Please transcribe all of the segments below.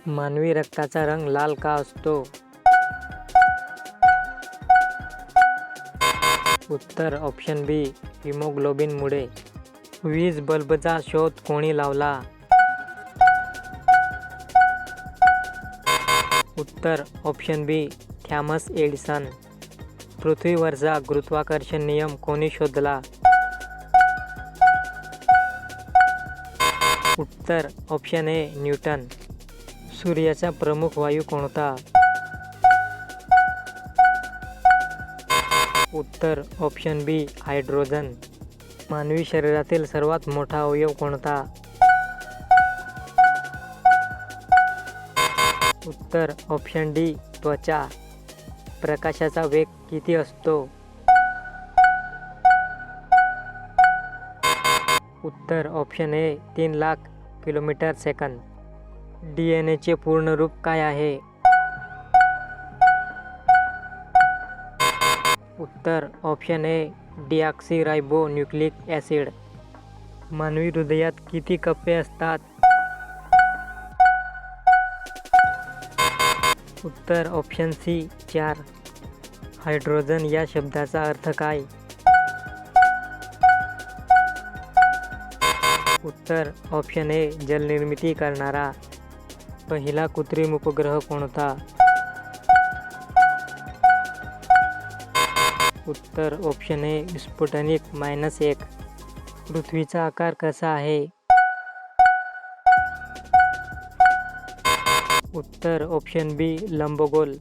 मानवी रक्ताचा रंग लाल का असतो? उत्तर ऑप्शन बी हिमोग्लोबिनमुळे. वीज बल्बचा शोध कोणी लावला? उत्तर ऑप्शन बी थॉमस एडिसन. पृथ्वीवरचा गुरुत्वाकर्षण नियम कोणी शोधला? उत्तर ऑप्शन ए न्यूटन. सूर्याचा प्रमुख वायू कोणता? उत्तर ऑप्शन बी हायड्रोजन. मानवी शरीरातील सर्वात मोठा अवयव कोणता? उत्तर ऑप्शन डी त्वचा. प्रकाशाचा वेग किती असतो? उत्तर option A 3,00,000 kilometre second. DNA पूर्ण रूप काय आहे? उत्तर ऑप्शन ए डीऑक्सीरायबोन्यूक्लिक ॲसिड. मानवी हृदयात किती कप्पे असतात? उत्तर ऑप्शन सी 4. हायड्रोजन या शब्दाचा अर्थ काय? उत्तर ऑप्शन ए जलनिर्मिती करणारा. पहिला कृत्रिम उपग्रह कोणता? उत्तर ऑप्शन ए स्पुटनिक-1. पृथ्वीचा आकार कसा आहे? उत्तर ऑप्शन बी लंबगोल.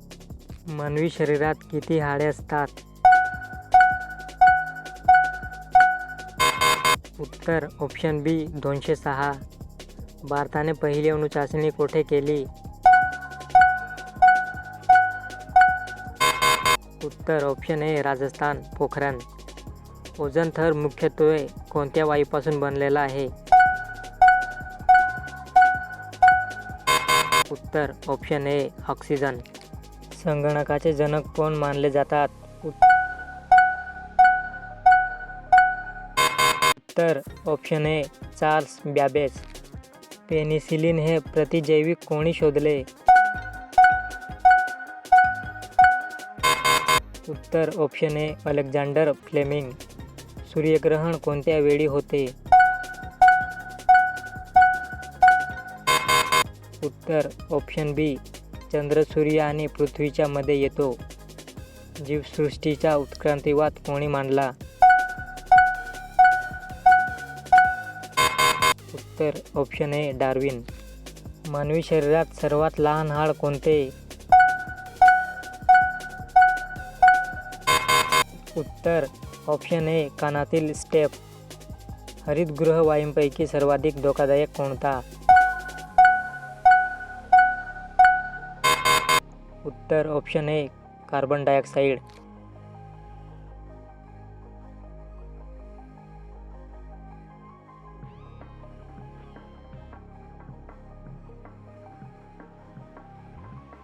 मानवी शरीरात किती हाडे असतात? उत्तर ऑप्शन बी 206. भारताने पहिली अणुचाचणी कोठे केली? उत्तर option A Rajasthan, Pokhran. Ozone थर मुख्यत्वे कोणत्या वायूपासून बनलेला आहे? उत्तर ऑप्शन ए ऑक्सिजन. संगणकाचे जनक कोण मानले जातात? उत्तर option A Charles Babbage. Penicillin हे प्रतिजैविक कोणी शोधले? उत्तर ऑप्शन ए अलेक्झांडर फ्लेमिंग. सूर्यग्रहण कोणत्या वेळी होते? उत्तर ऑप्शन बी चंद्र, सूर्य आणि पृथ्वीच्या मध्ये येतो. जीवसृष्टीचा उत्क्रांतिवाद कोणी मांडला? उत्तर ऑप्शन ए डार्विन. मानवी शरीरात सर्वात लहान हाड कोणते? उत्तर ऑप्शन ए कानातील स्टेप. हरितगृह वायूंपैकी सर्वाधिक धोकादायक कोणता? उत्तर ऑप्शन ए कार्बन डायऑक्साईड.